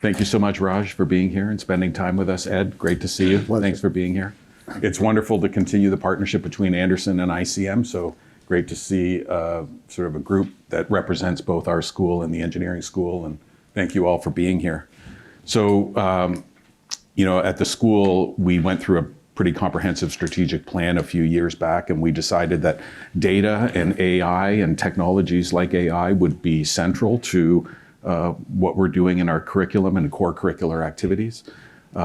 Thank you so much, Raj, for being here and spending time with us. Ed, great to see you. Thanks for being here. It's wonderful to continue the partnership between Anderson and ICM. So great to see sort of a group that represents both our school and the engineering school. And thank you all for being here. So, at the school, we went through a pretty comprehensive strategic plan a few years back, and we decided that data and AI and technologies like AI would be central to what we're doing in our curriculum and core curricular activities.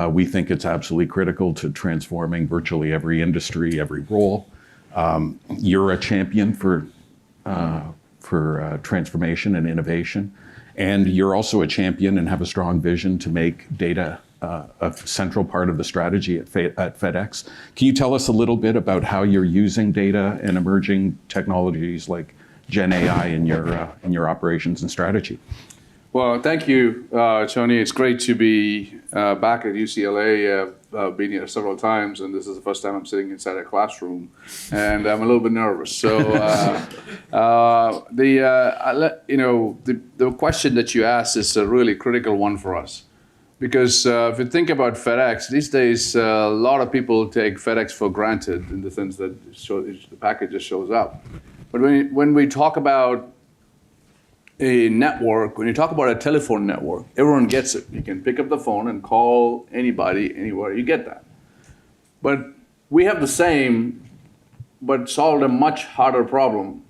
We think it's absolutely critical to transforming virtually every industry, every role. You're a champion for transformation and innovation, and you're also a champion and have a strong vision to make data a central part of the strategy at FedEx. Can you tell us a little bit about how you're using data and emerging technologies like Gen AI in your operations and strategy? Well, thank you, Tony. It's great to be back at UCLA. I've been here several times, and this is the first time I'm sitting inside a classroom, and I'm a little bit nervous. So, the question that you asked is a really critical one for us, because if you think about FedEx these days, a lot of people take FedEx for granted in the sense that the package just shows up. But when we talk about a network, when you talk about a telephone network, everyone gets it. You can pick up the phone and call anybody, anywhere, you get that. But we have the same, but solved a much harder problem.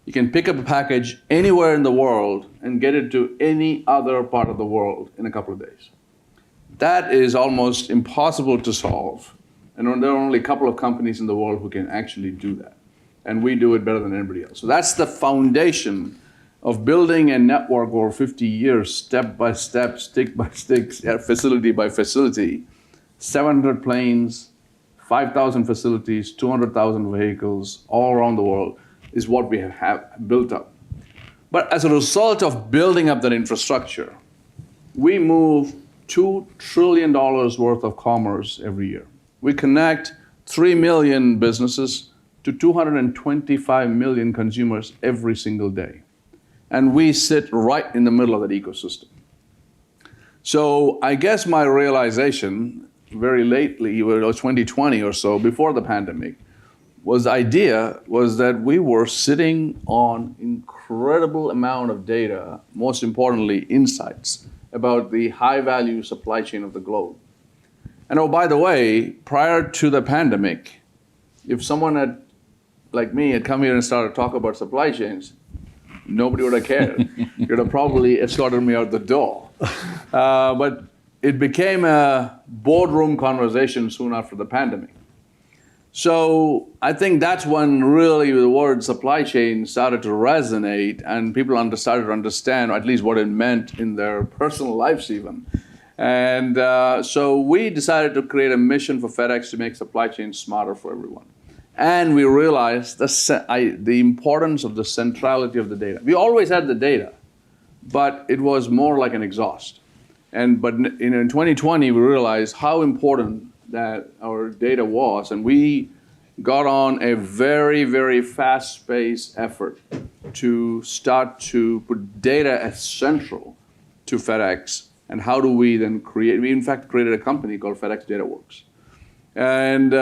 You can pick up a package anywhere in the world and get it to any other part of the world in a couple of days. That is almost impossible to solve. And there are only a couple of companies in the world who can actually do that. And we do it better than anybody else. So that's the foundation of building a network over 50 years, step by step, stick by stick, facility by facility. 700 planes, 5,000 facilities, 200,000 vehicles all around the world is what we have built up. But as a result of building up that infrastructure, we move $2 trillion worth of commerce every year. We connect 3 million businesses to 225 million consumers every single day. And we sit right in the middle of that ecosystem. So I guess my realization very lately, 2020 or so, before the pandemic, was that we were sitting on incredible amount of data, most importantly, insights about the high-value supply chain of the globe. And oh, by the way, prior to the pandemic, if someone like me had come here and started talking about supply chains, nobody would have cared. You'd have probably escorted me out the door. But it became a boardroom conversation soon after the pandemic. So I think that's when really the word supply chain started to resonate and people started to understand at least what it meant in their personal lives even. And so we decided to create a mission for FedEx to make supply chain smarter for everyone. And we realized the importance of the centrality of the data. We always had the data, but it was more like an exhaust. But in 2020, we realized how important that our data was, and we got on a very, very fast-paced effort to start to put data as central to FedEx. And how do we then create? We in fact created a company called FedEx DataWorks, and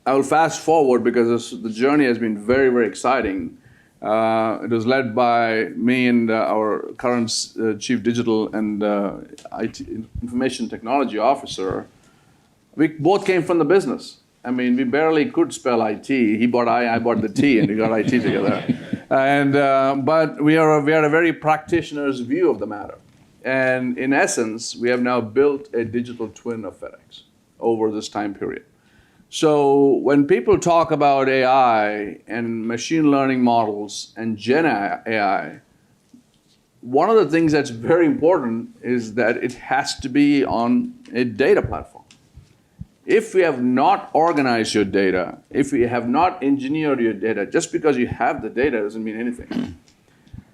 I will fast forward because the journey has been very, very exciting. It was led by me and our current Chief Digital and IT Information Technology Officer. We both came from the business. I mean, we barely could spell IT. He bought I bought the T, and we got IT together. But we had a very practitioner's view of the matter. And in essence, we have now built a digital twin of FedEx over this time period. So when people talk about AI and machine learning models and Gen AI, one of the things that's very important is that it has to be on a data platform. If we have not organized your data, if we have not engineered your data, just because you have the data doesn't mean anything.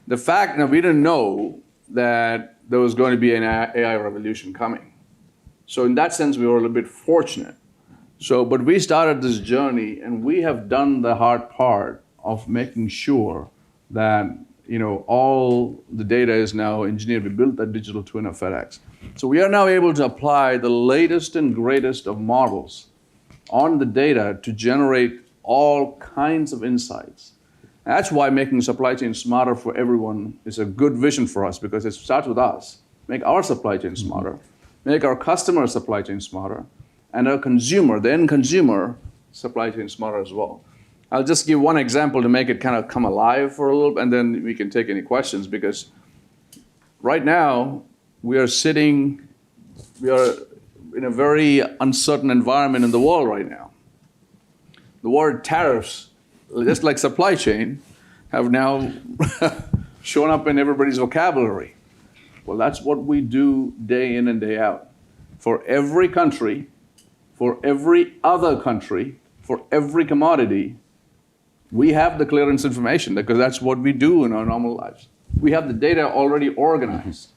The fact that we didn't know that there was going to be an AI revolution coming. So in that sense, we were a little bit fortunate. But we started this journey, and we have done the hard part of making sure that all the data is now engineered. We built that digital twin of FedEx. So we are now able to apply the latest and greatest of models on the data to generate all kinds of insights. That's why making supply chain smarter for everyone is a good vision for us, because it starts with us. Make our supply chain smarter, make our customer supply chain smarter, and our consumer, the end consumer, supply chain smarter as well. I'll just give one example to make it kind of come alive for a little, and then we can take any questions, because right now we are in a very uncertain environment in the world right now. The word tariffs, just like supply chain, have now shown up in everybody's vocabulary. Well, that's what we do day in and day out. For every country, for every other country, for every commodity, we have the clearance information, because that's what we do in our normal lives. We have the data already organized.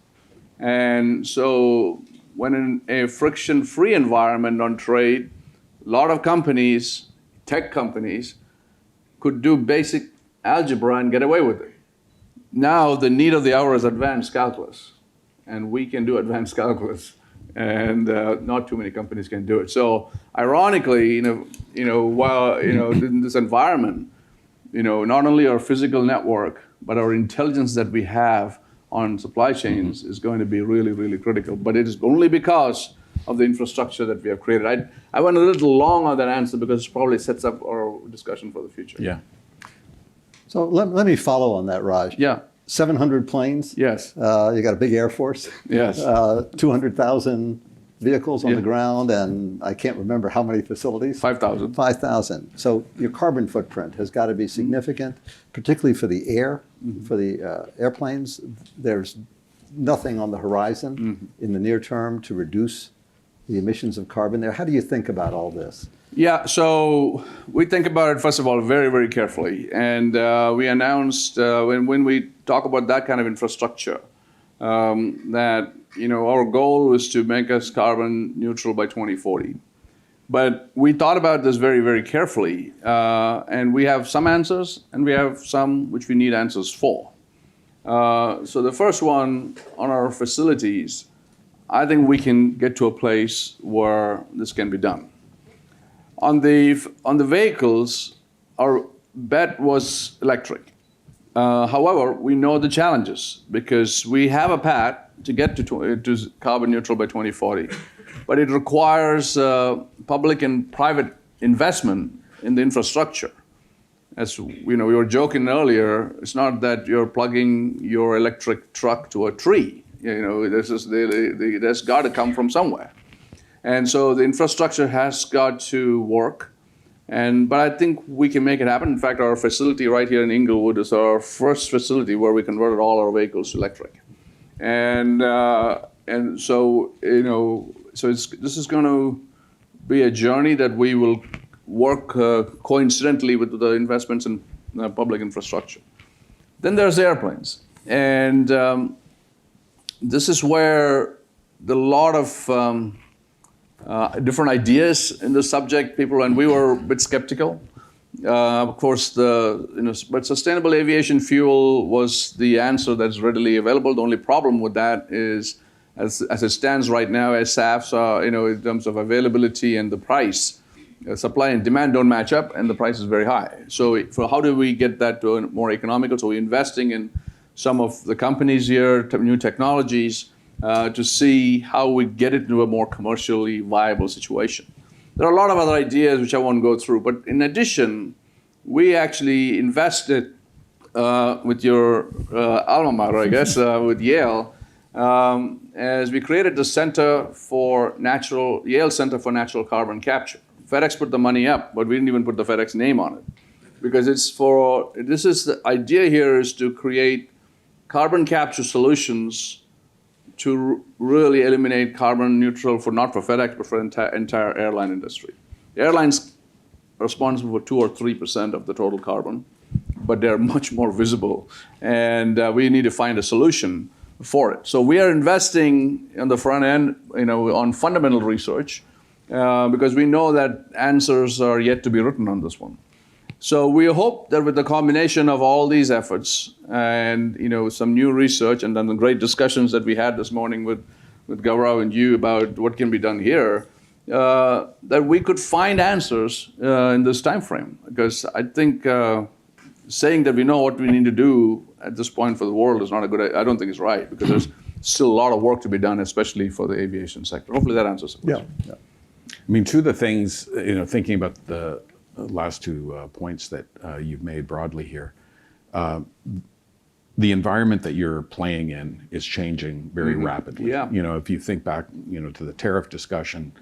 And so when in a friction-free environment on trade, a lot of companies, tech companies, could do basic algebra and get away with it. Now the need of the hour is advanced calculus, and we can do advanced calculus, and not too many companies can do it. So ironically, while in this environment, not only our physical network, but our intelligence that we have on supply chains is going to be really, really critical. But it is only because of the infrastructure that we have created. I went a little long on that answer because it probably sets up our discussion for the future. Yeah. So let me follow on that, Raj. Yeah. 700 planes. Yes. You got a big Air Force. Yes. 200,000 vehicles on the ground, and I can't remember how many facilities. 5,000. 5,000. So your carbon footprint has got to be significant, particularly for the air, for the airplanes. There's nothing on the horizon in the near term to reduce the emissions of carbon there. How do you think about all this? Yeah, so we think about it, first of all, very, very carefully. And we announced, when we talk about that kind of infrastructure, that our goal was to make us carbon neutral by 2040. But we thought about this very, very carefully. And we have some answers, and we have some which we need answers for. So the first one, on our facilities, I think we can get to a place where this can be done. On the vehicles, our bet was electric. However, we know the challenges, because we have a path to get to carbon neutral by 2040, but it requires public and private investment in the infrastructure. As we were joking earlier, it's not that you're plugging your electric truck to a tree. There's got to come from somewhere. And so the infrastructure has got to work. But I think we can make it happen. In fact, our facility right here in Inglewood is our first facility where we converted all our vehicles to electric. And so this is going to be a journey that we will work coincidentally with the investments in public infrastructure. Then there's airplanes. And this is where a lot of different ideas in the subject, and we were a bit skeptical. Of course, but sustainable aviation fuel was the answer that's readily available. The only problem with that is, as it stands right now, as SAFs are, in terms of availability and the price, supply and demand don't match up, and the price is very high. So how do we get that to more economical? So we're investing in some of the companies here, new technologies, to see how we get it into a more commercially viable situation. There are a lot of other ideas which I won't go through, but in addition, we actually invested with your alma mater, I guess, with Yale, as we created the Yale Center for Natural Carbon Capture. FedEx put the money up, but we didn't even put the FedEx name on it, because the idea here is to create carbon capture solutions to really eliminate carbon neutral not for FedEx, but for the entire airline industry. The airlines are responsible for 2 or 3% of the total carbon, but they're much more visible, and we need to find a solution for it. So we are investing on the front end, on fundamental research, because we know that answers are yet to be written on this one. So we hope that with the combination of all these efforts and some new research and then the great discussions that we had this morning with Gaurav and you about what can be done here, that we could find answers in this time frame. Because I think saying that we know what we need to do at this point for the world is not a good. I don't think it's right, because there's still a lot of work to be done, especially for the aviation sector. Hopefully that answers the question. Yeah. I mean, two of the things, thinking about the last 2 points that you've made broadly here, the environment that you're playing in is changing very rapidly. Yeah. If you think back, to the tariff discussion,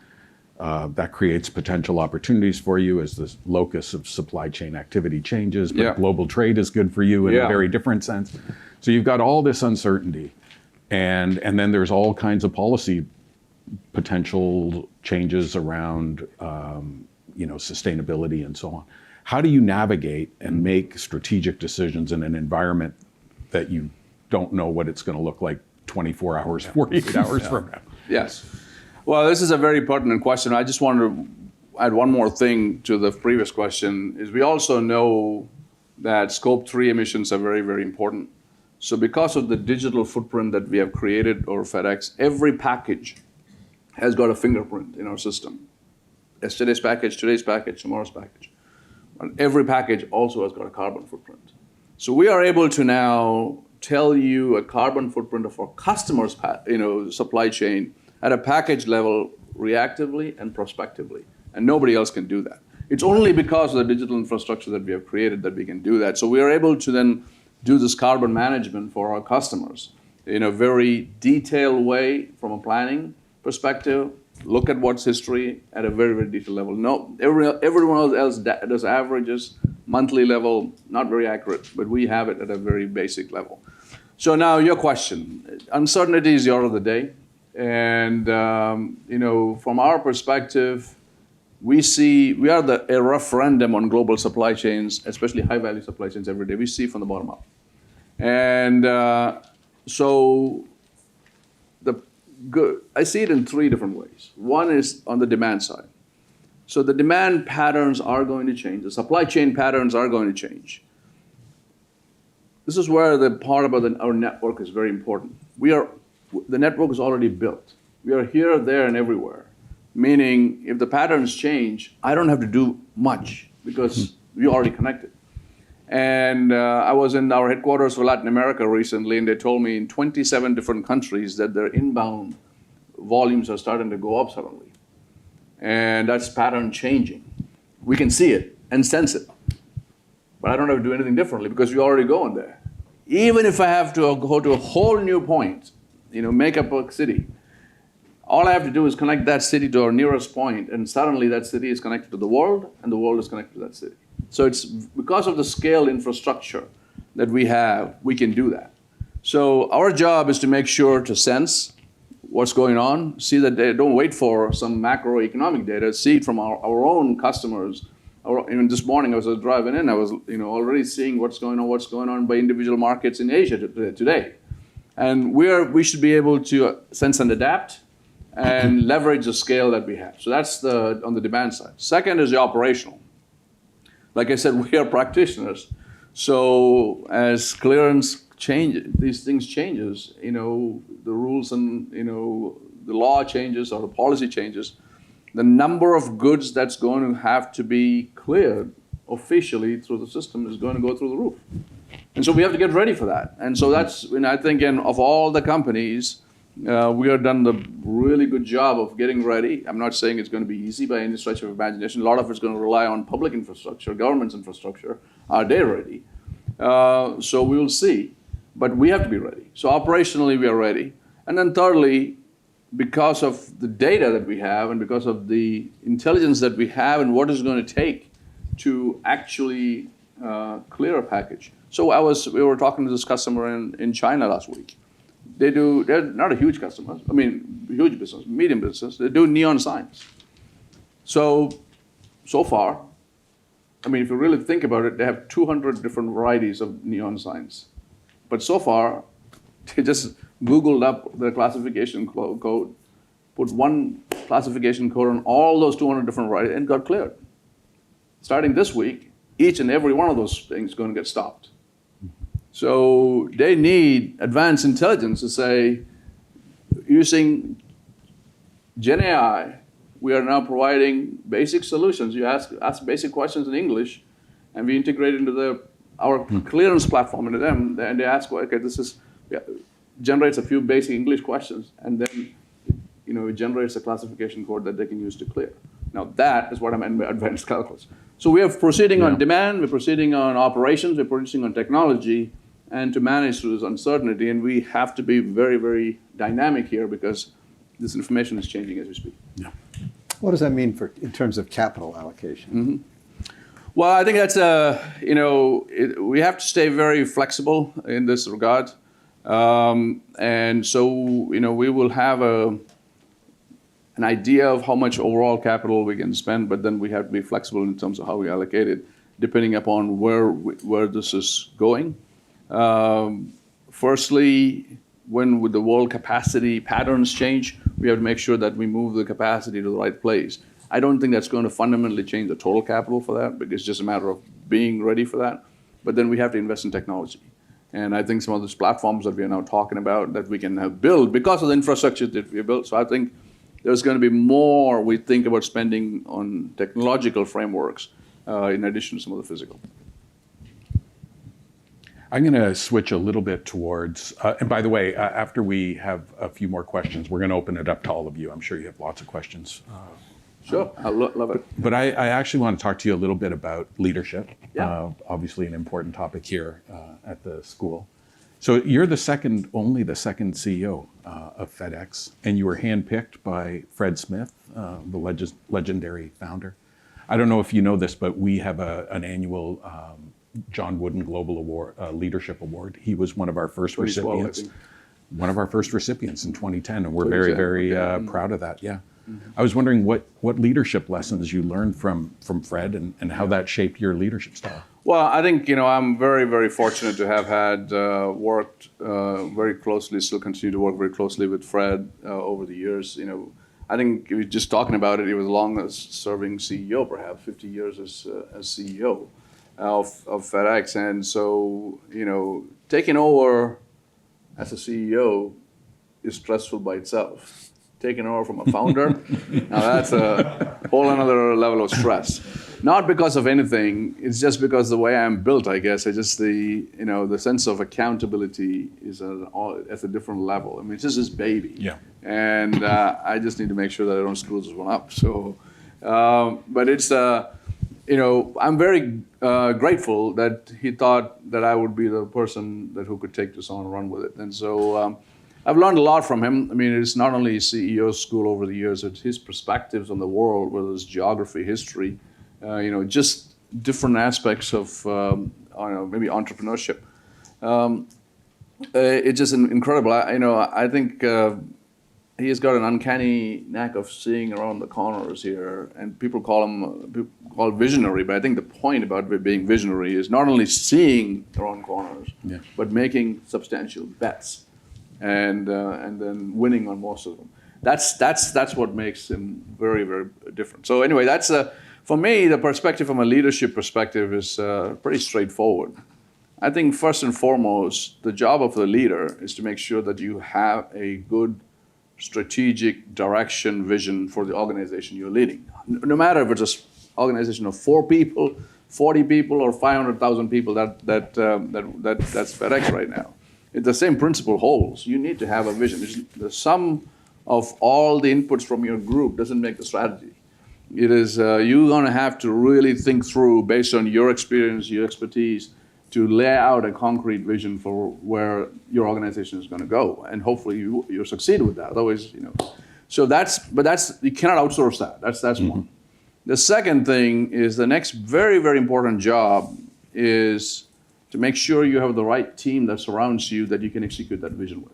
that creates potential opportunities for you as the locus of supply chain activity changes, but global trade is good for you in a very different sense. So you've got all this uncertainty, and then there's all kinds of policy potential changes around sustainability and so on. How do you navigate and make strategic decisions in an environment that you don't know what it's going to look like 24 hours, 48 hours from now? Yes. Well, this is a very pertinent question. I just wanted to add one more thing to the previous question, is we also know that Scope 3 emissions are very, very important. So because of the digital footprint that we have created over FedEx, every package has got a fingerprint in our system. Yesterday's package, today's package, tomorrow's package. And every package also has got a carbon footprint. So we are able to now tell you a carbon footprint of our customers' supply chain at a package level, reactively and prospectively. And nobody else can do that. It's only because of the digital infrastructure that we have created that we can do that. So we are able to then do this carbon management for our customers in a very detailed way from a planning perspective, look at what's history at a very, very detailed level. No, everyone else does averages, monthly level, not very accurate, but we have it at a very basic level. So now your question, uncertainty is the order of the day. And from our perspective, we are a referendum on global supply chains, especially high-value supply chains every day. We see from the bottom up. And I see it in 3 different ways. One is on the demand side. So the demand patterns are going to change. The supply chain patterns are going to change. This is where the part about our network is very important. The network is already built. We are here, there, and everywhere. Meaning, if the patterns change, I don't have to do much because we're already connected. And I was in our headquarters for Latin America recently, and they told me in 27 different countries that their inbound volumes are starting to go up suddenly. And that's pattern changing. We can see it and sense it. But I don't have to do anything differently because we're already going there. Even if I have to go to a whole new point, make up a city, all I have to do is connect that city to our nearest point, and suddenly that city is connected to the world, and the world is connected to that city. So it's because of the scale infrastructure that we have, we can do that. So our job is to make sure to sense what's going on, see that they don't wait for some macroeconomic data, see it from our own customers. Even this morning I was driving in, I was already seeing what's going on by individual markets in Asia today. And we should be able to sense and adapt and leverage the scale that we have. So that's on the demand side. Second is the operational. Like I said, we are practitioners. So as clearance changes, these things changes, the rules and the law changes or the policy changes, the number of goods that's going to have to be cleared officially through the system is going to go through the roof. And so we have to get ready for that. And so that's, I think, of all the companies, we have done the really good job of getting ready. I'm not saying it's going to be easy by any stretch of imagination. A lot of it's going to rely on public infrastructure, government's infrastructure. Are they ready? So we will see. But we have to be ready. So operationally, we are ready. And then thirdly, because of the data that we have and because of the intelligence that we have and what it's going to take to actually clear a package. So we were talking to this customer in China last week. They're not a huge customer, huge business, medium business. They do neon signs. So far, if you really think about it, they have 200 different varieties of neon signs. But so far, they just Googled up the classification code, put one classification code on all those 200 different varieties, and got cleared. Starting this week, each and every one of those things is going to get stopped. So they need advanced intelligence to say, using Gen AI, we are now providing basic solutions. You ask basic questions in English, and we integrate into our clearance platform into them, and they ask, well, okay, generates a few basic English questions, and then it generates a classification code that they can use to clear. Now that is what I meant by advanced calculus. So we are proceeding on demand, we're proceeding on operations, we're proceeding on technology, and to manage through this uncertainty, and we have to be very, very dynamic here because this information is changing as we speak. Yeah. What does that mean in terms of capital allocation? Well, I think that's we have to stay very flexible in this regard. And so, we will have an idea of how much overall capital we can spend, but then we have to be flexible in terms of how we allocate it, depending upon where this is going. Firstly, when with the world capacity patterns change, we have to make sure that we move the capacity to the right place. I don't think that's going to fundamentally change the total capital for that, because it's just a matter of being ready for that. But then we have to invest in technology. And I think some of those platforms that we are now talking about that we can have built because of the infrastructure that we built. So I think there's going to be more we think about spending on technological frameworks in addition to some of the physical. I'm going to switch a little bit towards, and by the way, after we have a few more questions, we're going to open it up to all of you. I'm sure you have lots of questions. Sure, I love it. But I actually want to talk to you a little bit about leadership. Yeah. Obviously an important topic here at the school. So you're only the second CEO of FedEx, and you were handpicked by Fred Smith, the legendary founder. I don't know if you know this, but we have an annual John Wooden Global Award, Leadership Award. He was one of our first recipients. One of our first recipients in 2010, and we're very, very proud of that. Yeah. Mm-hmm. I was wondering what leadership lessons you learned from Fred and how that shaped your leadership style. Well, I think I'm very, very fortunate to have had worked very closely, still continue to work very closely with Fred over the years. I think we were just talking about it. He was the longest serving CEO, perhaps 50 years as CEO of FedEx, and so taking over as a CEO is stressful by itself. Taking over from a founder, now that's a whole another level of stress. Not because of anything, it's just because the way I'm built, I guess. The sense of accountability is at a different level. I mean, it's just this baby. Yeah. And I just need to make sure that I don't screw this one up. So, but it's, I'm very grateful that he thought that I would be the person who could take this on and run with it. And so, I've learned a lot from him. I mean, it's not only CEO school over the years, it's his perspectives on the world, whether it's geography, history, just different aspects of, maybe entrepreneurship. It's just incredible. I think he has got an uncanny knack of seeing around the corners here, and people call him visionary. But I think the point about being visionary is not only seeing around corners, but making substantial bets. And then winning on most of them. That's what makes him very, very different. So anyway, that's for me, the perspective from a leadership perspective is pretty straightforward. I think first and foremost, the job of the leader is to make sure that you have a good strategic direction, vision for the organization you're leading. No matter if it's an organization of 4 people, 40 people, or 500,000 people, that's FedEx right now. The same principle holds. You need to have a vision. The sum of all the inputs from your group doesn't make the strategy. It is you're going to have to really think through, based on your experience, your expertise, to lay out a concrete vision for where your organization is going to go, and hopefully you succeed with that. Otherwise, So that's you cannot outsource that. That's one. The second thing is the next very, very important job is to make sure you have the right team that surrounds you that you can execute that vision with.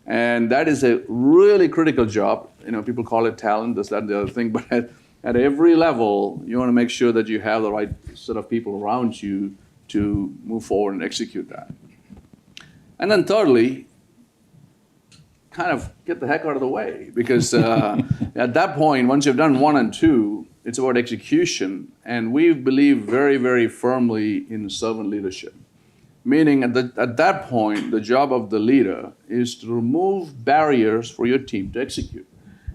And that is a really critical job. People call it talent, this, that, and the other thing, but at every level, you want to make sure that you have the right set of people around you to move forward and execute that. And then thirdly, kind of get the heck out of the way, because at that point, once you've done 1 and 2, it's about execution. And we believe very, very firmly in servant leadership. Meaning at that point, the job of the leader is to remove barriers for your team to execute.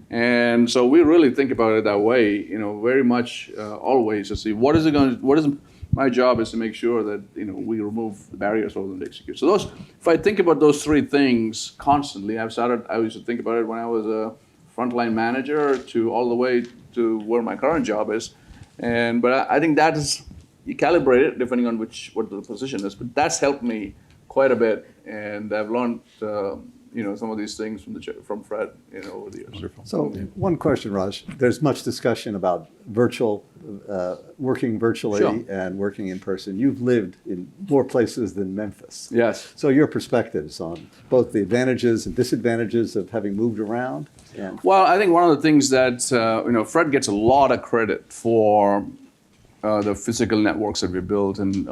And so we really think about it that way, very much always to see my job is to make sure that we remove the barriers for them to execute. So if I think about those 3 things constantly, I used to think about it when I was a frontline manager to all the way to where my current job is. But I think that is, you calibrate it depending on what the position is. But that's helped me quite a bit, and I've learned some of these things from Fred over the years. Wonderful. So one question, Raj. There's much discussion about working virtually Sure. and working in person. You've lived in more places than Memphis. Yes. So your perspectives on both the advantages and disadvantages of having moved around? And Well, I think one of the things that Fred gets a lot of credit for the physical networks that we built and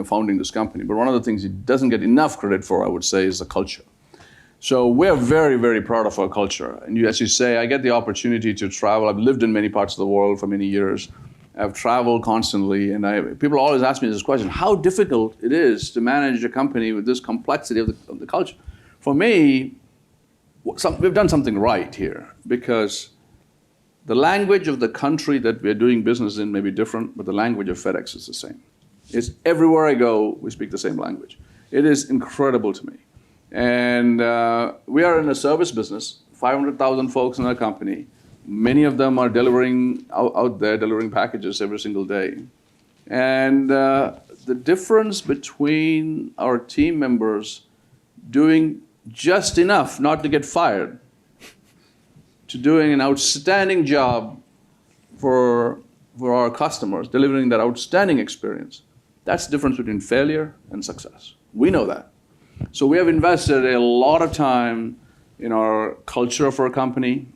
founding this company. But one of the things he doesn't get enough credit for, I would say, is the culture. So we're very, very proud of our culture. And as you say, I get the opportunity to travel. I've lived in many parts of the world for many years. I've traveled constantly, and people always ask me this question: how difficult it is to manage a company with this complexity of the culture. For me, we've done something right here, because the language of the country that we're doing business in may be different, but the language of FedEx is the same. It's everywhere I go, we speak the same language. It is incredible to me. And we are in a service business, 500,000 folks in our company. Many of them are out there delivering packages every single day. And the difference between our team members doing just enough not to get fired to doing an outstanding job for our customers, delivering that outstanding experience, that's the difference between failure and success. We know that. So we have invested a lot of time in our culture of our company.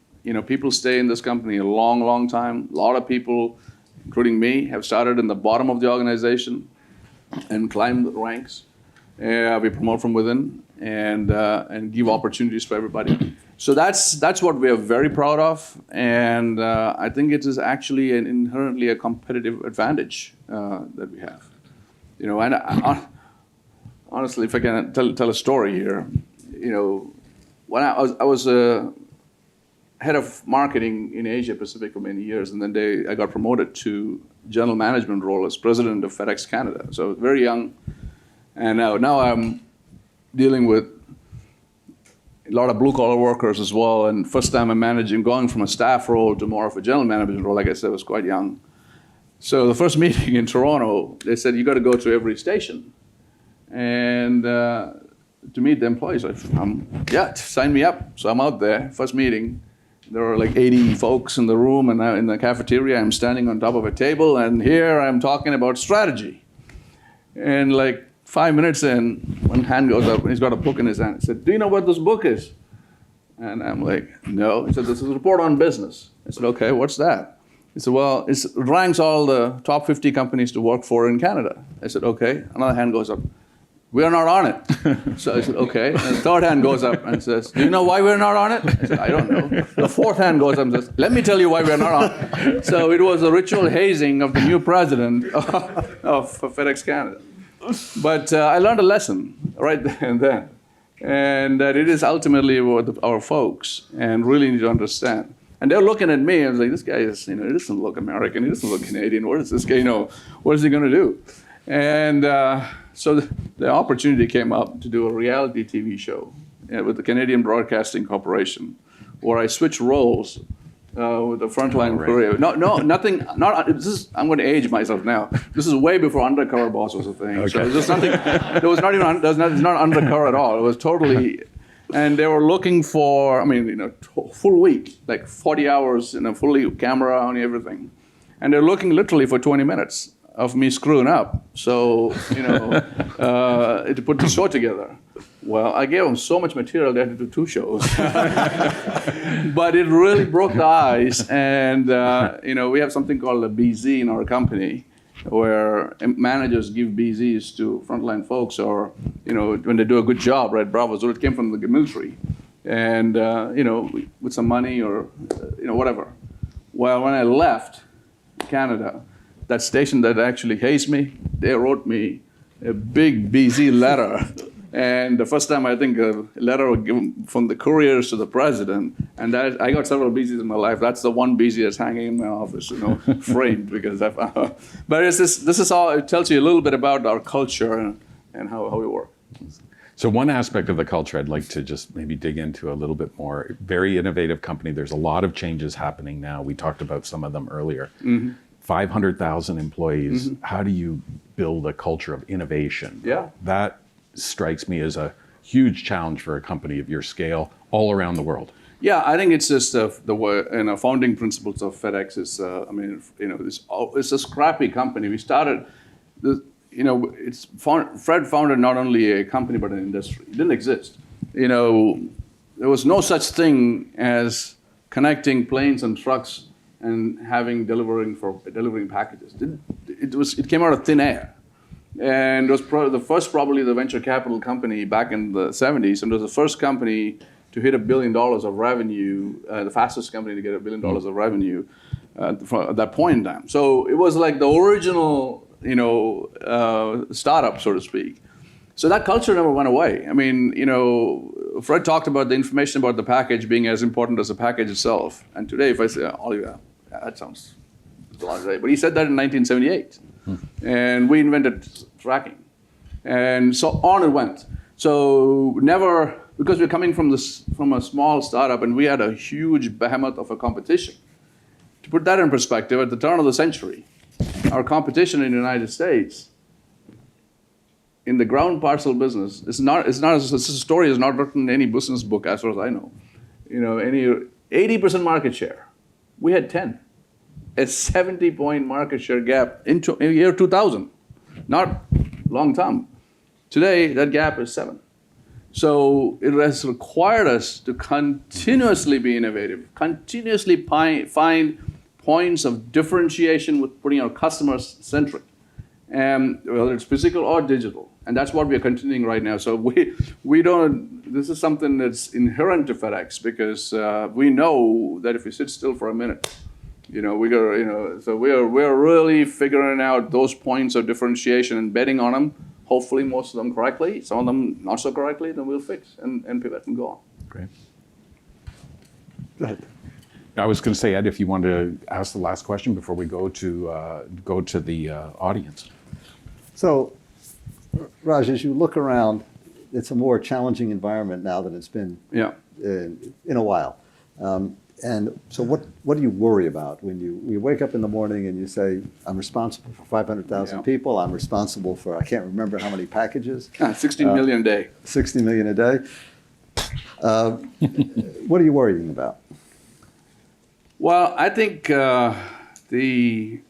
People stay in this company a long, long time. A lot of people, including me, have started in the bottom of the organization and climbed the ranks. We promote from within and give opportunities for everybody. So that's what we are very proud of, and I think it is actually inherently a competitive advantage that we have. And honestly, if I can tell a story here, when I was head of marketing in Asia Pacific for many years, and then I got promoted to general management role as president of FedEx Canada. So very young, and now I'm dealing with a lot of blue-collar workers as well, and first time I'm going from a staff role to more of a general management role. Like I said, I was quite young. So the first meeting in Toronto, they said, you got to go to every station and to meet the employees. Sign me up. So I'm out there, first meeting. There were like 80 folks in the room, and in the cafeteria, I'm standing on top of a table, and here I'm talking about strategy. And like 5 minutes in, one hand goes up, and he's got a book in his hand. He said, do you know what this book is? And I'm like, no. He said, this is a report on business. I said, okay, what's that? He said, well, it ranks all the top 50 companies to work for in Canada. I said, okay. Another hand goes up. We are not on it. So I said, okay. And the third hand goes up and says, do you know why we're not on it? I said, I don't know. The fourth hand goes up and says, let me tell you why we're not on it. So it was a ritual hazing of the new president of FedEx Canada. But I learned a lesson right there and then. And that it is ultimately what our folks and really need to understand. And they're looking at me and I was like, this guy is, he doesn't look American, he doesn't look Canadian. What is this guy, what is he going to do? And so the opportunity came up to do a reality TV show with the Canadian Broadcasting Corporation, where I switched roles with the frontline career. Nothing. I'm going to age myself now. This is way before Undercover Boss was a thing. Okay. So there's nothing. It's not undercover at all. It was totally. And they were looking for, full week, like 40 hours in a fully camera on everything, and they're looking literally for 20 minutes of me screwing up. So, to put the show together. Well, I gave them so much material, they had to do 2 shows. But it really broke the ice. And, we have something called a BZ in our company, where managers give BZs to frontline folks, or, when they do a good job, right? Bravo. So it came from the military. and with some money or whatever. Well, when I left Canada, that station that actually hazed me, they wrote me a big BZ letter. And the first time I think a letter was given from the couriers to the president, and I got several BZs in my life. That's the one BZ that's hanging in my office, framed because but this is all, it tells you a little bit about our culture and how we work. So one aspect of the culture I'd like to just maybe dig into a little bit more. Very innovative company. There's a lot of changes happening now. We talked about some of them earlier. 500,000 employees. How do you build a culture of innovation? Yeah. That strikes me as a huge challenge for a company of your scale all around the world. Yeah, I think it's just the founding principles of FedEx is, it's a scrappy company. We started, Fred founded not only a company but an industry. It didn't exist. There was no such thing as connecting planes and trucks and delivering packages. It came out of thin air. And it was probably the venture capital company back in the 70s, and it was the first company to hit $1 billion of revenue, the fastest company to get $1 billion of revenue at that point in time. So it was like the original, startup, so to speak. So that culture never went away. I mean, Fred talked about the information about the package being as important as the package itself. And today, if I say, oh yeah, that sounds blasé. But he said that in 1978. And we invented tracking. And so on it went. So never, because we're coming from a small startup and we had a huge behemoth of a competition. To put that in perspective, at the turn of the century, our competition in the United States in the ground parcel business, this story is not written in any business book as far as I know. Any 80% market share. We had 10. A 70-point market share gap in year 2000. Not long time. Today, that gap is 7. So it has required us to continuously be innovative, continuously find points of differentiation with putting our customers centric, whether it's physical or digital. And that's what we're continuing right now. So this is something that's inherent to FedEx because we know that if we sit still for a minute, so we're really figuring out those points of differentiation and betting on them. Hopefully, most of them correctly. Some of them not so correctly. Then we'll fix and pivot and go on. Great. Go ahead. I was going to say, Ed, if you want to ask the last question before we go to the audience. So, Raj, as you look around, it's a more challenging environment now than it's been in a while. And so what do you worry about when you wake up in the morning and you say, I'm responsible for 500,000 people, I'm responsible for, I can't remember how many packages. 16 million a day. 60 million a day. What are you worrying about? Well, I think we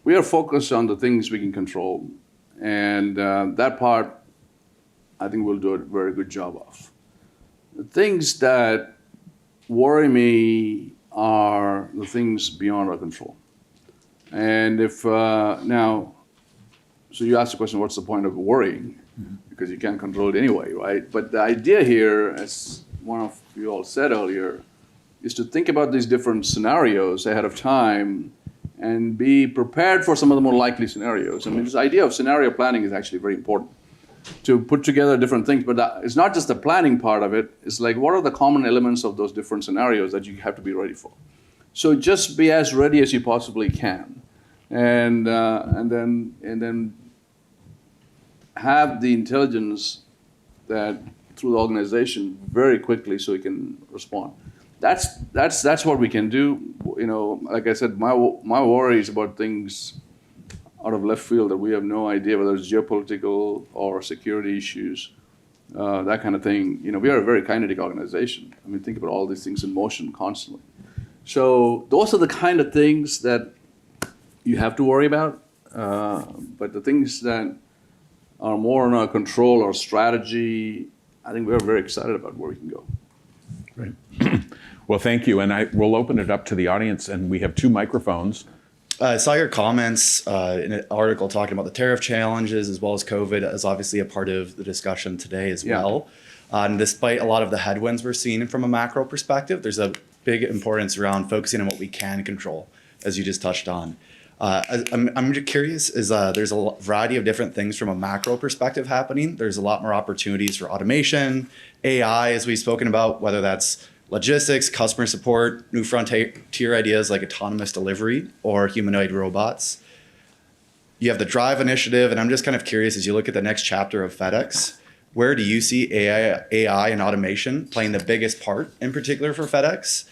are focused on the things we can control. And that part, I think we'll do a very good job of. The things that worry me are the things beyond our control. And if now, so you asked the question, what's the point of worrying? Because you can't control it anyway, right? But the idea here, as one of you all said earlier, is to think about these different scenarios ahead of time and be prepared for some of the more likely scenarios. I mean, this idea of scenario planning is actually very important. To put together different things, but it's not just the planning part of it. It's like, what are the common elements of those different scenarios that you have to be ready for? So just be as ready as you possibly can, and then have the intelligence that through the organization very quickly so you can respond. That's what we can do. Like I said, my worry is about things out of left field that we have no idea whether it's geopolitical or security issues, that kind of thing. We are a very kinetic organization. I mean, think about all these things in motion constantly. So those are the kind of things that you have to worry about. But the things that are more in our control or strategy, I think we're very excited about where we can go. Great. Well, thank you. And we'll open it up to the audience. And we have 2 microphones. I saw your comments in an article talking about the tariff challenges as well as COVID as obviously a part of the discussion today as well. And despite a lot of the headwinds we're seeing from a macro perspective, there's a big importance around focusing on what we can control, as you just touched on. I'm just curious, there's a variety of different things from a macro perspective happening. There's a lot more opportunities for automation, AI, as we've spoken about, whether that's logistics, customer support, new frontier ideas like autonomous delivery or humanoid robots. You have the Drive initiative, and I'm just kind of curious, as you look at the next chapter of FedEx, where do you see AI and automation playing the biggest part in particular for FedEx?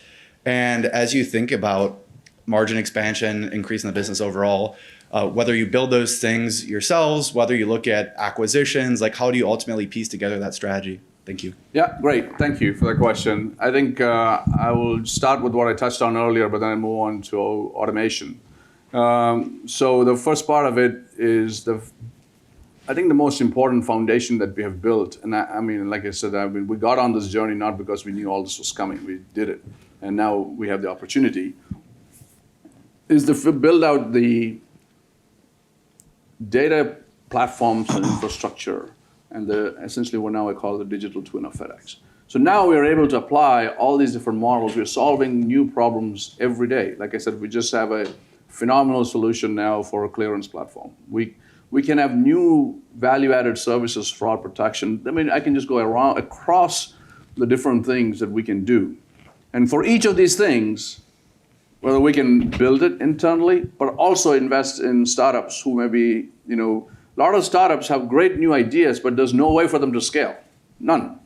And as you think about margin expansion, increasing the business overall, whether you build those things yourselves, whether you look at acquisitions, like how do you ultimately piece together that strategy? Thank you. Yeah, great. Thank you for the question. I think I will start with what I touched on earlier, but then I move on to automation. So the first part of it is I think the most important foundation that we have built, and I mean, like I said, we got on this journey not because we knew all this was coming. We did it, and now we have the opportunity, is to build out the data platforms and infrastructure, and essentially what now I call the digital twin of FedEx. So now we are able to apply all these different models. We're solving new problems every day. Like I said, we just have a phenomenal solution now for a clearance platform. We can have new value-added services, fraud protection. I mean, I can just go around across the different things that we can do. And for each of these things, whether we can build it internally, but also invest in startups who maybe, a lot of startups have great new ideas, but there's no way for them to scale. None.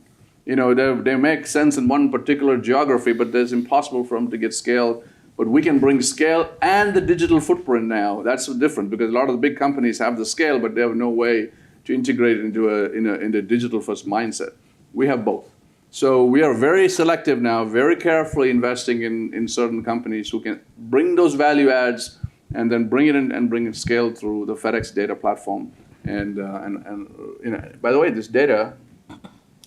They make sense in one particular geography, but it's impossible for them to get scaled. But we can bring scale and the digital footprint now. That's different because a lot of the big companies have the scale, but they have no way to integrate it into a digital-first mindset. We have both. So we are very selective now, very carefully investing in certain companies who can bring those value adds and then bring it in and bring it scaled through the FedEx data platform. And by the way, this data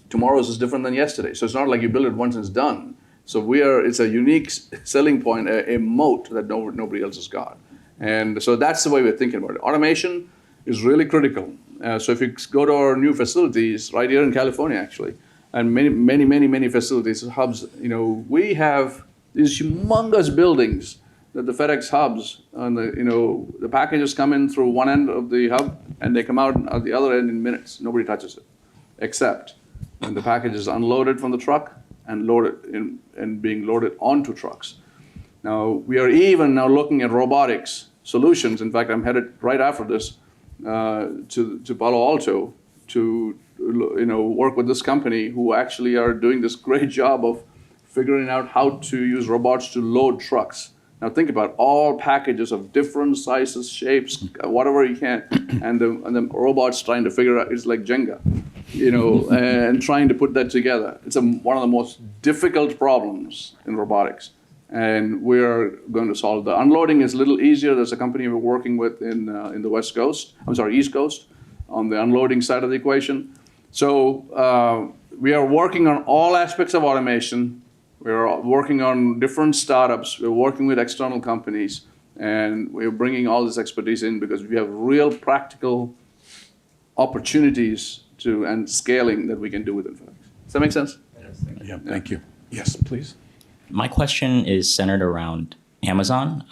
tomorrow is different than yesterday. So it's not like you build it once and it's done. So it's a unique selling point, a moat that nobody else has got. And so that's the way we're thinking about it. Automation is really critical. So if you go to our new facilities, right here in California actually, and many facilities, hubs, we have these humongous buildings that the FedEx hubs, and the packages come in through one end of the hub and they come out at the other end in minutes. Nobody touches it, except when the package is unloaded from the truck and loaded and being loaded onto trucks. Now, we are even now looking at robotics solutions. In fact, I'm headed right after this to Palo Alto to work with this company who actually are doing this great job of figuring out how to use robots to load trucks. Now think about all packages of different sizes, shapes, whatever you can, and the robots trying to figure out. It's like Jenga, and trying to put that together. It's one of the most difficult problems in robotics, and we're going to solve the unloading is a little easier. There's a company we're working with in the East Coast, on the unloading side of the equation. So we are working on all aspects of automation. We're working on different startups. We're working with external companies, and we're bringing all this expertise in because we have real practical opportunities and scaling that we can do within FedEx. Does that make sense? Yes, thank you. Yeah, thank you. Yes, please. My question is centered around Amazon.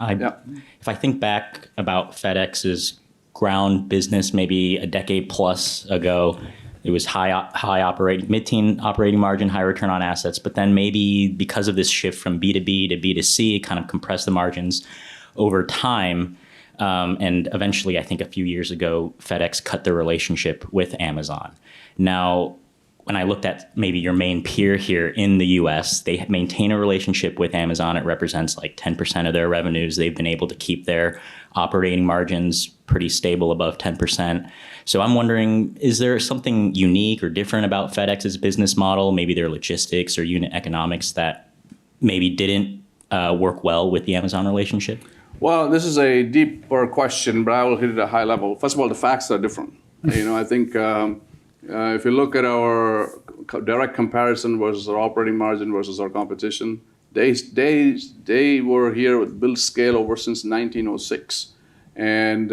If I think back about FedEx's ground business maybe a decade plus ago, it was mid-teen operating margin, high return on assets. But then maybe because of this shift from B2B to B2C, it kind of compressed the margins over time. And eventually, I think a few years ago, FedEx cut their relationship with Amazon. Now, when I looked at maybe your main peer here in the US, they maintain a relationship with Amazon. It represents like 10% of their revenues. They've been able to keep their operating margins pretty stable above 10%. So I'm wondering, is there something unique or different about FedEx's business model, maybe their logistics or unit economics that maybe didn't work well with the Amazon relationship? Well, this is a deeper question, but I will hit it at a high level. First of all, the facts are different. I think if you look at our direct comparison versus our operating margin versus our competition, they were here with built scale over since 1906. And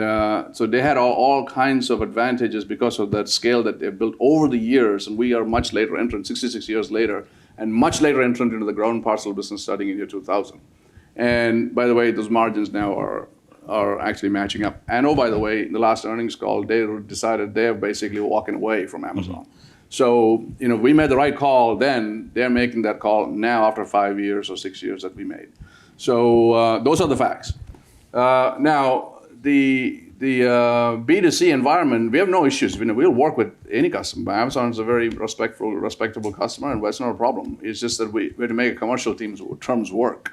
so they had all kinds of advantages because of that scale that they've built over the years. And we are much later entrant, 66 years later, and much later entrant into the ground parcel business starting in year 2000. And by the way, those margins now are actually matching up. And oh, by the way, in the last earnings call, they decided they're basically walking away from Amazon. So, we made the right call then. They're making that call now after 5 years or 6 years that we made. So those are the facts. Now, the B2C environment, we have no issues. We'll work with any customer. Amazon is a very respectable customer, and that's not a problem. It's just that we have to make a commercial terms work.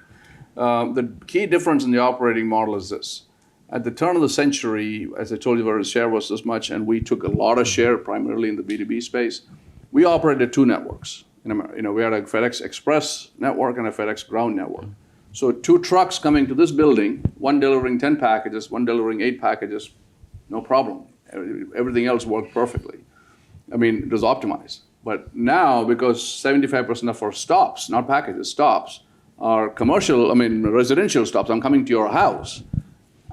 The key difference in the operating model is this. At the turn of the century, as I told you, our share was this much, and we took a lot of share, primarily in the B2B space. We operated 2 networks. We had a FedEx Express network and a FedEx Ground network. So 2 trucks coming to this building, one delivering 10 packages, one delivering 8 packages, no problem. Everything else worked perfectly. It was optimized. But now, because 75% of our stops, not packages, stops, are commercial, residential stops, I'm coming to your house,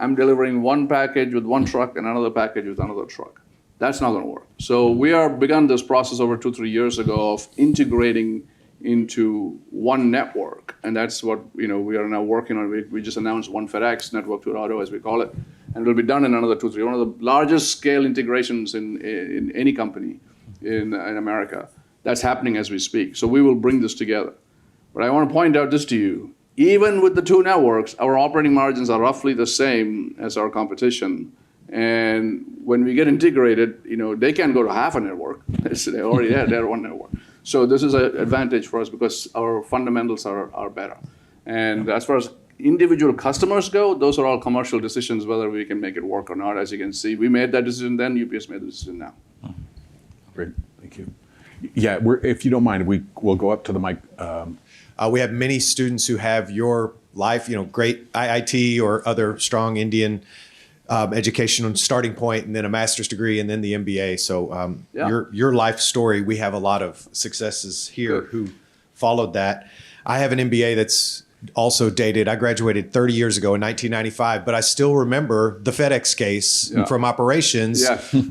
I'm delivering 1 package with 1 truck and another package with another truck. That's not going to work. So we are begun this process over 2-3 years ago of integrating into one network, and that's what we are now working on. We just announced One FedEx Network 2.0, as we call it, and it'll be done in another 2-3. One of the largest scale integrations in any company in America. That's happening as we speak. So we will bring this together. But I want to point out this to you. Even with the 2 networks, our operating margins are roughly the same as our competition. And when we get integrated, they can't go to half a network. They're already there. They're one network. So this is an advantage for us because our fundamentals are better. And as far as individual customers go, those are all commercial decisions, whether we can make it work or not. As you can see, we made that decision then, UPS made the decision now. Great, thank you. Yeah, if you don't mind, we'll go up to the mic. We have many students who have your life, great IIT or other strong Indian education starting point, and then a master's degree, and then the MBA. So your life story, we have a lot of successes here who followed that. I have an MBA that's also dated. I graduated 30 years ago in 1995, but I still remember the FedEx case from operations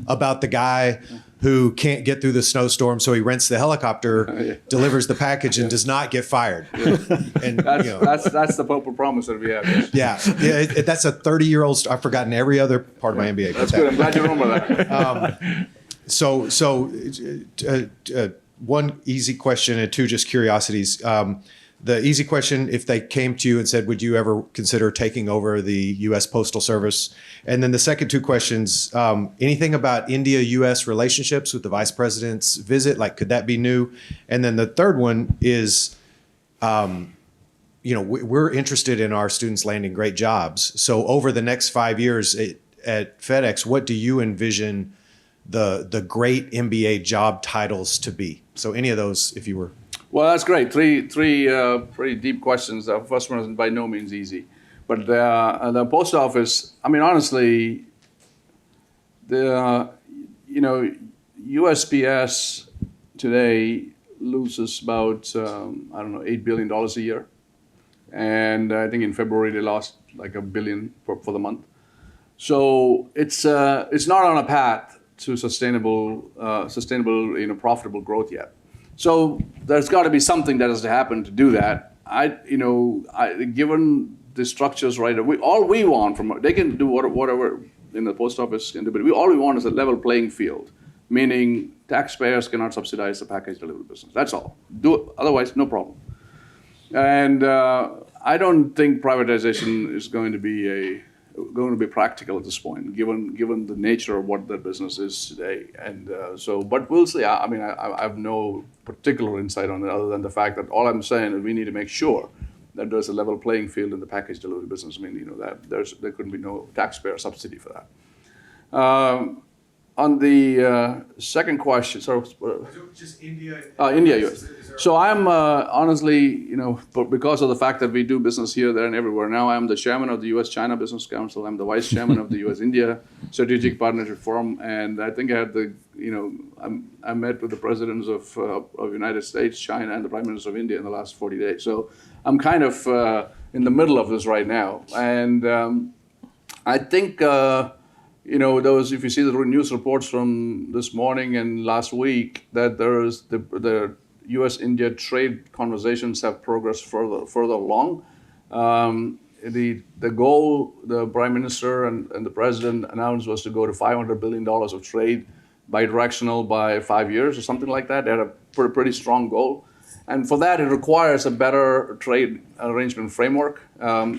about the guy who can't get through the snowstorm, so he rents the helicopter, delivers the package, and does not get fired. And that's the purple promise that we have. That's a 30-year-old. I've forgotten every other part of my MBA. That's good. I'm glad you remember that. One easy question and 2 just curiosities. The easy question, if they came to you and said, would you ever consider taking over the U.S. Postal Service? And then the second 2 questions, anything about India-U.S. relationships with the vice president's visit? Like, could that be new? And then the third one is, we're interested in our students landing great jobs. So over the next 5 years at FedEx, what do you envision the great MBA job titles to be? So any of those, if you were... Well, that's great. Three pretty deep questions. The first one is by no means easy. But the post office, honestly, USPS today loses about, $8 billion a year. And I think in February they lost like $1 billion for the month. So it's not on a path to sustainable, profitable growth yet. So there's got to be something that has to happen to do that. Given the structures right, all we want from they can do whatever in the post office can do, but all we want is a level playing field, meaning taxpayers cannot subsidize the package delivery business. That's all. Do it, otherwise, no problem. And I don't think privatization is going to be practical at this point, given the nature of what that business is today. And but we'll see. I have no particular insight on it other than the fact that all I'm saying is we need to make sure that there's a level playing field in the package delivery business. That there couldn't be no taxpayer subsidy for that. On the second question, just India. India, US. So I'm honestly, because of the fact that we do business here, there, and everywhere. Now I'm the chairman of the U.S.-China Business Council. I'm the vice chairman of the U.S.-India Strategic Partnership Forum, and I think I had I met with the presidents of United States, China, and the Prime Minister of India in the last 40 days. So I'm kind of in the middle of this right now, and I think, those, if you see the news reports from this morning and last week, that there's the U.S.-India trade conversations have progressed further along. The goal the Prime Minister and the President announced was to go to $500 billion of trade bidirectional by 5 years or something like that. They had a pretty strong goal. And for that, it requires a better trade arrangement framework.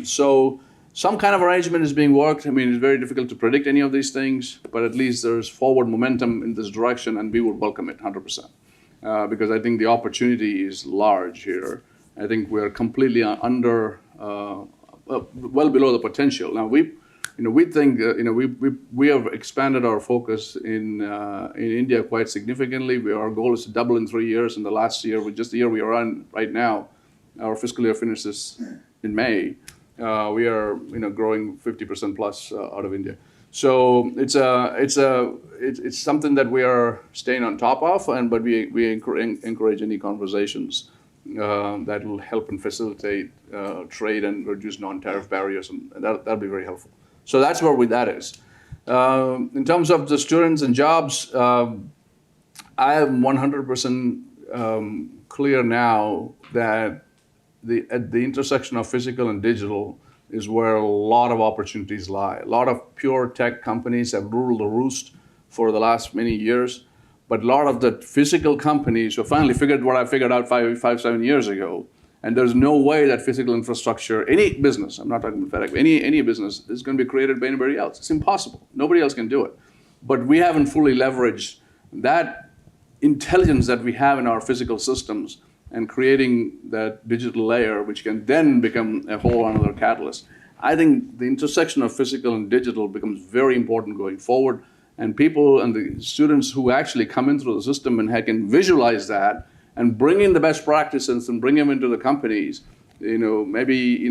So some kind of arrangement is being worked. I mean, it's very difficult to predict any of these things, but at least there's forward momentum in this direction, and we would welcome it 100%. Because I think the opportunity is large here. I think we're completely well below the potential. Now we think we have expanded our focus in India quite significantly. Our goal is to double in 3 years. In the last year, just the year we are on right now, our fiscal year finishes in May. We are growing 50% plus out of India. So it's something that we are staying on top of, but we encourage any conversations that will help and facilitate trade and reduce non-tariff barriers, and that'll be very helpful. So that's where that is. In terms of the students and jobs, I am 100% clear now that at the intersection of physical and digital is where a lot of opportunities lie. A lot of pure tech companies have ruled the roost for the last many years, but a lot of the physical companies have finally figured what I figured out 7 years ago. And there's no way that physical infrastructure, any business, I'm not talking about FedEx, any business is going to be created by anybody else. It's impossible. Nobody else can do it. But we haven't fully leveraged that intelligence that we have in our physical systems and creating that digital layer, which can then become a whole another catalyst. I think the intersection of physical and digital becomes very important going forward. And people and the students who actually come in through the system and can visualize that and bring in the best practices and bring them into the companies, maybe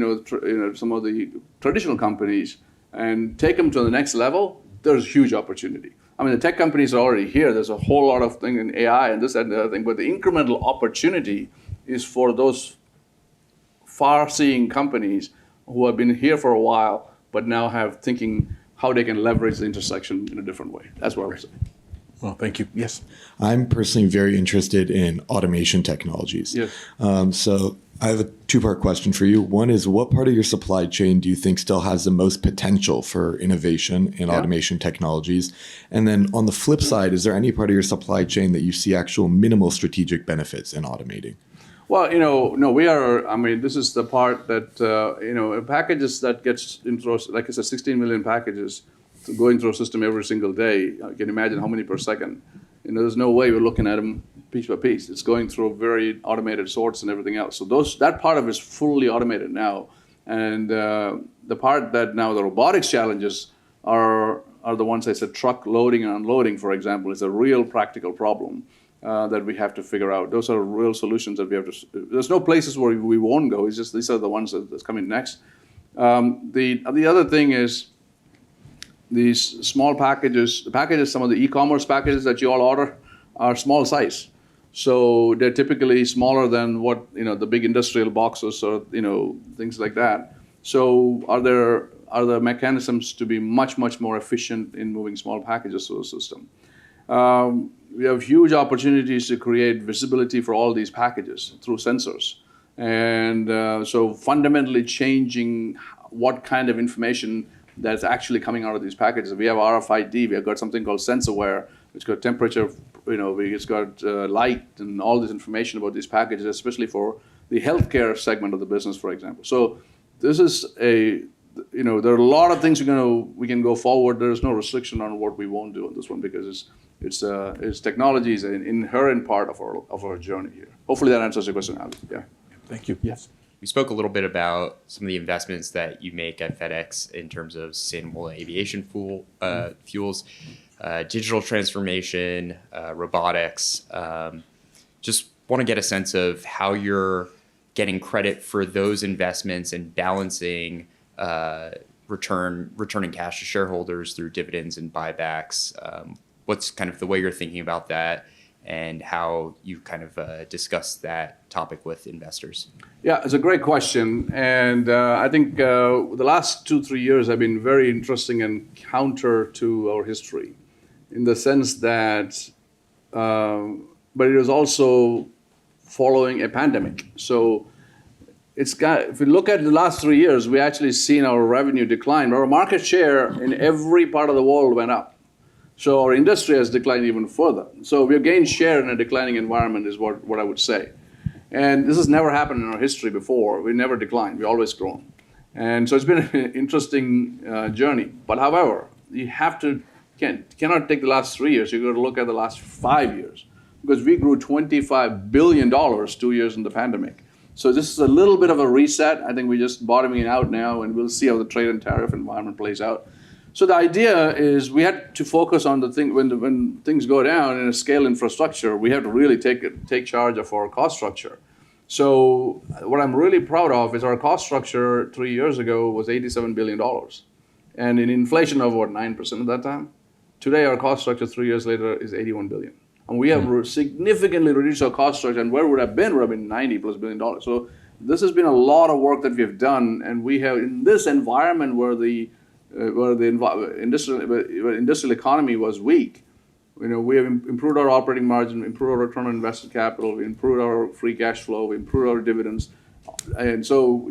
some of the traditional companies, and take them to the next level, there's huge opportunity. I mean, the tech companies are already here. There's a whole lot of things in AI and this and the other thing, but the incremental opportunity is for those far-seeing companies who have been here for a while, but now have thinking how they can leverage the intersection in a different way. That's what I would say. Well, thank you. Yes. I'm personally very interested in automation technologies. Yes. So I have a two-part question for you. One is, what part of your supply chain do you think still has the most potential for innovation in automation technologies? And then on the flip side, is there any part of your supply chain that you see actual minimal strategic benefits in automating? Well, no, we are, this is the part that, packages that gets into, like I said, 16 million packages going through a system every single day. I can imagine how many per second. There's no way we're looking at them piece by piece. It's going through very automated sorts and everything else. So that part of it is fully automated now. And the part that now the robotics challenges are the ones I said, truck loading and unloading, for example, is a real practical problem that we have to figure out. Those are real solutions that we have to, there's no places where we won't go. It's just these are the ones that's coming next. The other thing is, these small packages, some of the e-commerce packages that you all order are small size. So they're typically smaller than what, the big industrial boxes or, things like that. So are there mechanisms to be much, much more efficient in moving small packages through the system? We have huge opportunities to create visibility for all these packages through sensors. And so fundamentally changing what kind of information that's actually coming out of these packages. We have RFID, we have got something called SensorWare, which got temperature, it's got light and all this information about these packages, especially for the healthcare segment of the business, for example. So this is there are a lot of things we can go forward. There's no restriction on what we won't do on this one because it's technology is an inherent part of our journey here. Hopefully that answers your question, Ali. Yeah. Thank you. Yes. We spoke a little bit about some of the investments that you make at FedEx in terms of sustainable aviation fuels, digital transformation, robotics. Just want to get a sense of how you're getting credit for those investments and balancing returning cash to shareholders through dividends and buybacks. What's kind of the way you're thinking about that? and how you kind of discuss that topic with investors? Yeah, it's a great question. And I think the last 2-3 years have been very interesting and counter to our history in the sense that, but it was also following a pandemic. So if we look at the last 3 years, we actually seen our revenue decline. Our market share in every part of the world went up. So our industry has declined even further. So we have gained share in a declining environment is what I would say. And this has never happened in our history before. We never declined. We always grown. And so it's been an interesting journey. But however, you cannot take the last 3 years. You've got to look at the last 5 years. Because we grew $25 billion 2 years in the pandemic. So this is a little bit of a reset. I think we're just bottoming out now, and we'll see how the trade and tariff environment plays out. So the idea is we had to focus on the thing when things go down in a scale infrastructure, we have to really take charge of our cost structure. So what I'm really proud of is our cost structure 3 years ago was $87 billion. And in inflation of what, 9% at that time? Today our cost structure 3 years later is $81 billion. And we have significantly reduced our cost structure, and where would have been $90+ billion. So this has been a lot of work that we have done, and we have in this environment where the industrial economy was weak. We have improved our operating margin, improved our return on invested capital, we improved our free cash flow, we improved our dividends, and so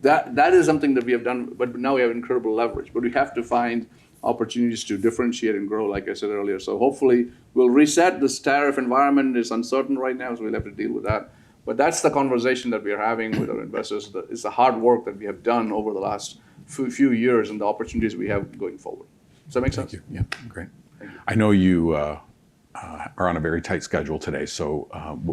that is something that we have done. But now we have incredible leverage. But we have to find opportunities to differentiate and grow, like I said earlier. So hopefully we'll reset. This tariff environment is uncertain right now, so we'll have to deal with that. But that's the conversation that we are having with our investors. It's the hard work that we have done over the last few years and the opportunities we have going forward. Does that make sense? Thank you. Yeah, great. I know you are on a very tight schedule today, so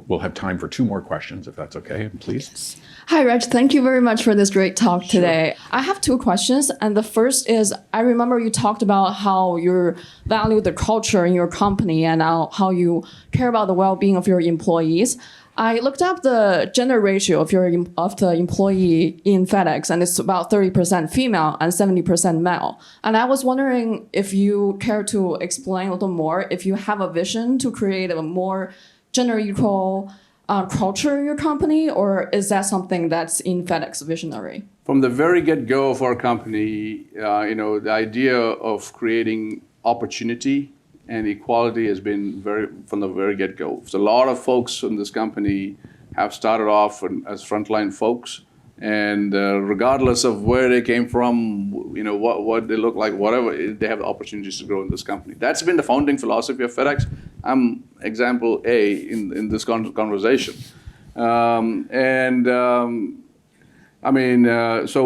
we'll have time for 2 more questions, if that's okay, please. Yes. Hi, Raj. Thank you very much for this great talk today. I have 2 questions, and the first is, I remember you talked about how you value the culture in your company and how you care about the well-being of your employees. I looked up the gender ratio of the employee in FedEx, and it's about 30% female and 70% male. And I was wondering if you care to explain a little more, if you have a vision to create a more gender equal culture in your company, or is that something that's in FedEx visionary? From the very get-go of our company, the idea of creating opportunity and equality has been from the very get-go. So a lot of folks in this company have started off as frontline folks, and regardless of where they came from, what they look like, whatever, they have the opportunities to grow in this company. That's been the founding philosophy of FedEx. I'm example A in this conversation. So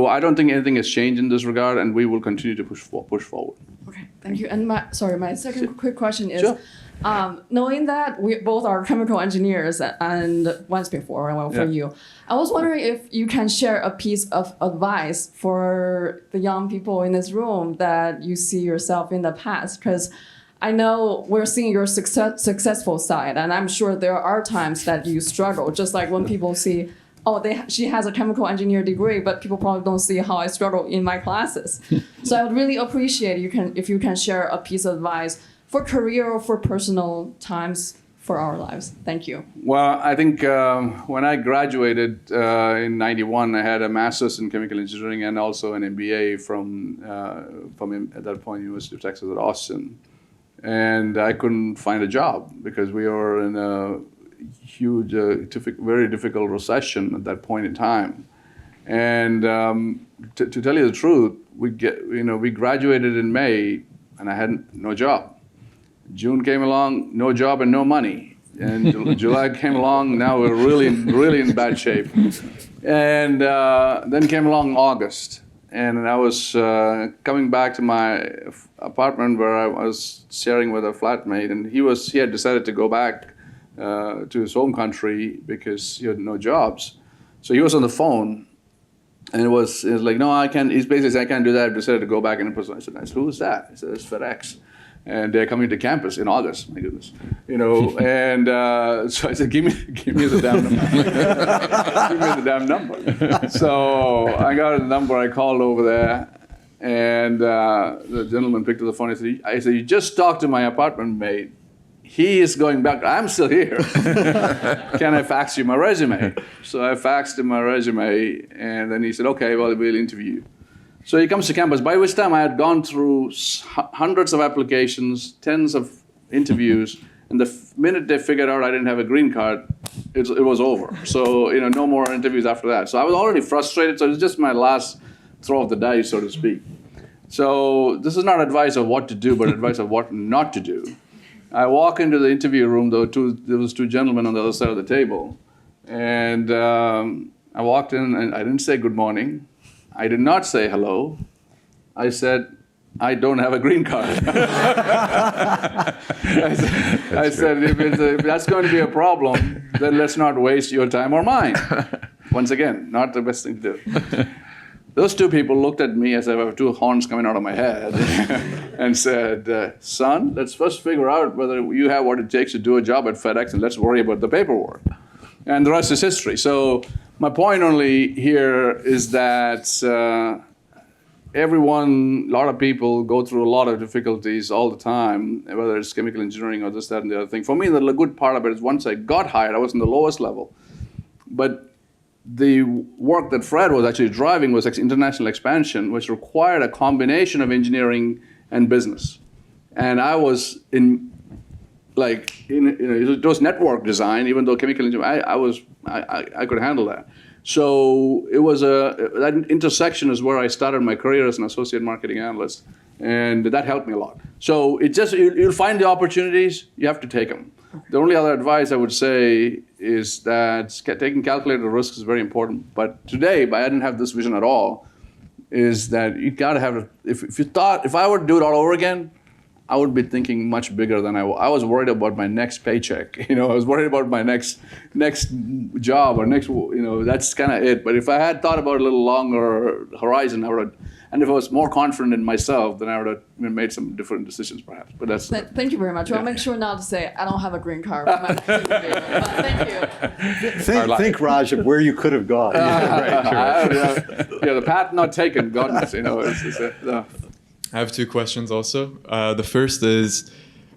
I don't think anything has changed in this regard, and we will continue to push forward. Okay, thank you. And my second quick question is, Sure. Knowing that we both are chemical engineers and once before, for you, I was wondering if you can share a piece of advice for the young people in this room that you see yourself in the past, because I know we're seeing your successful side, and I'm sure there are times that you struggle, just like when people see, she has a chemical engineer degree, but people probably don't see how I struggle in my classes. So I would really appreciate if you can share a piece of advice for career or for personal times for our lives. Thank you. Well, I think when I graduated in '91, I had a master's in chemical engineering and also an MBA from at that point, University of Texas at Austin. And I couldn't find a job because we were in a huge, very difficult recession at that point in time. And to tell you the truth, we graduated in May, and I had no job. June came along, no job and no money. And July came along, now we're really in bad shape. And then came along August, and I was coming back to my apartment where I was sharing with a flatmate, and he had decided to go back to his home country because he had no jobs. So he was on the phone, and it was like, no, I can't. He's basically said, I can't do that. I decided to go back in person. I said, who's that? He said, it's FedEx. And they're coming to campus in August. My goodness, And so I said, give me the damn number. Give me the damn number. So I got a number. I called over there, and the gentleman picked up the phone. I said, you just talked to my apartment mate. he is going back. I'm still here. Can I fax you my resume? So I faxed him my resume, and then he said, okay, well, we'll interview you. So he comes to campus, by which time I had gone through hundreds of applications, tens of interviews, and the minute they figured out I didn't have a green card, it was over. So, no more interviews after that. So I was already frustrated, so it was just my last throw of the dice, so to speak. So this is not advice of what to do, but advice of what not to do. I walk into the interview room, there was two gentlemen on the other side of the table, and I walked in, and I didn't say good morning. I did not say hello. I said, I don't have a green card. I said, if that's going to be a problem, then let's not waste your time or mine. Once again, not the best thing to do. Those two people looked at me as if I have two horns coming out of my head and said, son, let's first figure out whether you have what it takes to do a job at FedEx, and let's worry about the paperwork. And the rest is history. So my point only here is that a lot of people go through a lot of difficulties all the time, whether it's chemical engineering or this, that, and the other thing. For me, the good part of it is once I got hired, I was in the lowest level. But the work that Fred was actually driving was international expansion, which required a combination of engineering and business. And I was it was network design, even though chemical engineering, I could handle that. So it was that intersection is where I started my career as an associate marketing analyst, and that helped me a lot. So you'll find the opportunities, you have to take them. The only other advice I would say is that taking calculated risks is very important. But today, I didn't have this vision at all, is that you got to have, if I were to do it all over again, I would be thinking much bigger than I was worried about my next paycheck. I was worried about my next job or that's kind of it. But if I had thought about a little longer horizon, and if I was more confident in myself, then I would have made some different decisions perhaps. But that's. Thank you very much. I'll make sure not to say I don't have a green card. But thank you. Think, Raj, of where you could have gone. The path not taken, goodness, I have two questions also. The first is,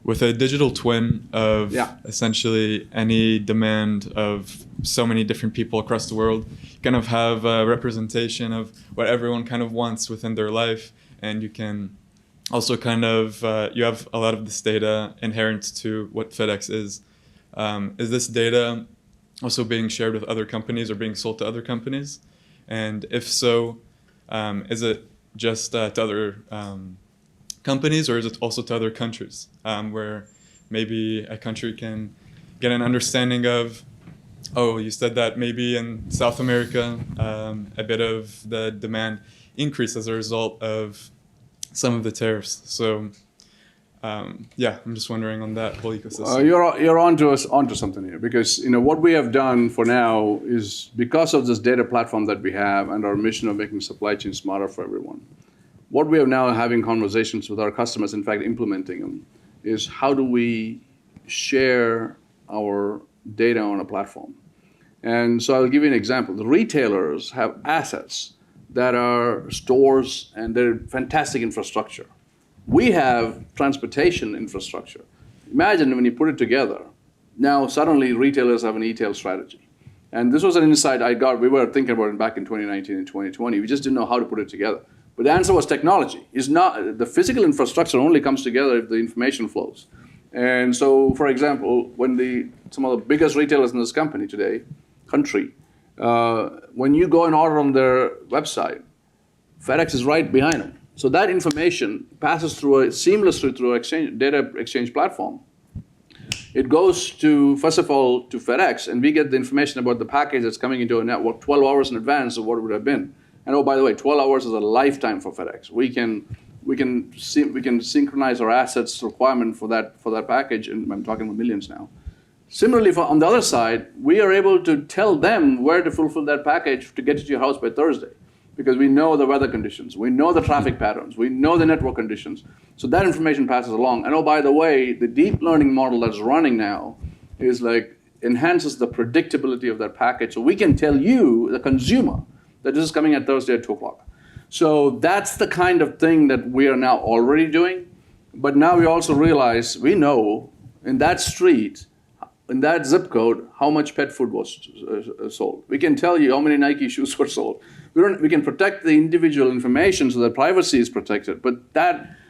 with a digital twin of essentially any demand of so many different people across the world, you kind of have a representation of what everyone kind of wants within their life, and you can also kind of, you have a lot of this data inherent to what FedEx is. Is this data also being shared with other companies or being sold to other companies? And if so, is it just to other companies, or is it also to other countries, where maybe a country can get an understanding of, oh, you said that maybe in South America a bit of the demand increased as a result of some of the tariffs. So I'm just wondering on that whole ecosystem. You're onto something here, because what we have done for now is, because of this data platform that we have and our mission of making supply chain smarter for everyone, what we are now having conversations with our customers, in fact implementing them, is how do we share our data on a platform. And so I'll give you an example. The retailers have assets that are stores, and they're fantastic infrastructure. We have transportation infrastructure. Imagine when you put it together, now suddenly retailers have an e-tail strategy. And this was an insight I got. We were thinking about it back in 2019 and 2020. We just didn't know how to put it together. But the answer was technology. The physical infrastructure only comes together if the information flows. And so, for example, when some of the biggest retailers in this country, when you go and order on their website, FedEx is right behind them. So that information passes seamlessly through a data exchange platform. It goes first of all, to FedEx, and we get the information about the package that's coming into a network 12 hours in advance of what it would have been. And oh, by the way, 12 hours is a lifetime for FedEx. We can synchronize our assets requirement for that package, and I'm talking about millions now. Similarly, on the other side, we are able to tell them where to fulfill that package to get it to your house by Thursday, because we know the weather conditions, we know the traffic patterns, we know the network conditions. So that information passes along. And oh, by the way, the deep learning model that's running now is enhances the predictability of that package. So we can tell you, the consumer, that this is coming at Thursday at 2 o'clock. So that's the kind of thing that we are now already doing. But now we also realize, we know, in that street, in that zip code, how much pet food was sold. We can tell you how many Nike shoes were sold. We can protect the individual information so that privacy is protected, but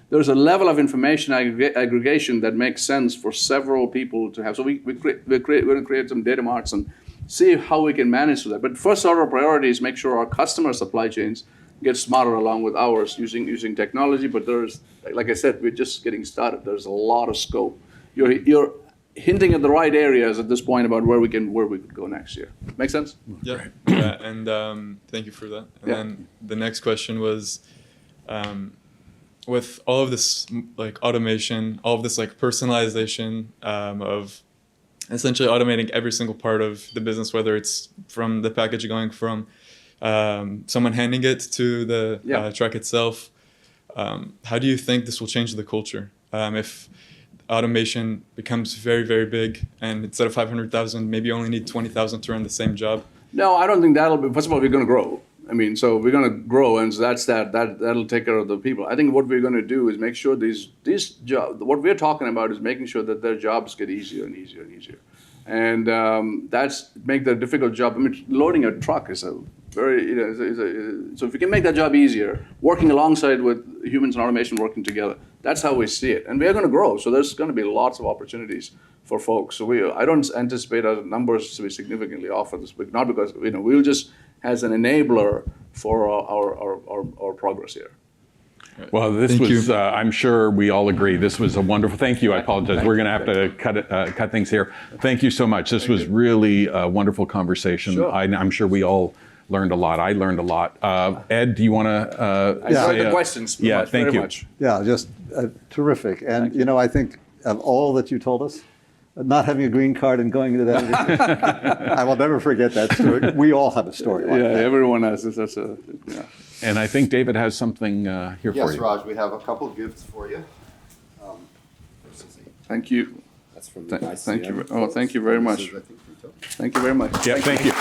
there's a level of information aggregation that makes sense for several people to have. So we're going to create some data marts and see how we can manage that. But first order priority is make sure our customer supply chains get smarter along with ours using technology. But there's, like I said, we're just getting started. There's a lot of scope. You're hinting at the right areas at this point about where we could go next year. Make sense? Yeah. Yeah, and thank you for that. And then the next question was, with all of this like automation, all of this like personalization of essentially automating every single part of the business, whether it's from the package going from someone handing it to the truck itself. How do you think this will change the culture? If automation becomes very, very big and instead of 500,000, maybe you only need 20,000 to run the same job? No, I don't think that'll be, first of all, we're going to grow. I mean, so we're going to grow, and so that'll take care of the people. I think what we're going to do is make sure these jobs, what we're talking about is making sure that their jobs get easier and easier and easier. And that's make the difficult job. I mean, loading a truck is a very, so if we can make that job easier, working alongside with humans and automation working together, that's how we see it. And we are going to grow, so there's going to be lots of opportunities for folks. So I don't anticipate our numbers to be significantly off of this, but not because, we'll just as an enabler for our progress here. Well, this was, I'm sure we all agree, this was a wonderful, thank you, I apologize. We're going to have to cut things here. Thank you so much. This was really a wonderful conversation. Sure. I'm sure we all learned a lot. I learned a lot. Ed, do you want to I enjoyed the questions. Yeah, much, thank very you. Much. Yeah, just terrific. And, I think of all that you told us, not having a green card and going into that, I will never forget that story. We all have a story like that. Everyone has this. And I think David has something here for Yes, you. Raj, we have a couple gifts for you. Thank you. That's from the Thank you. Oh, thank you very much. This is, I think, from Phil. Thank you very much. Yeah, thank you.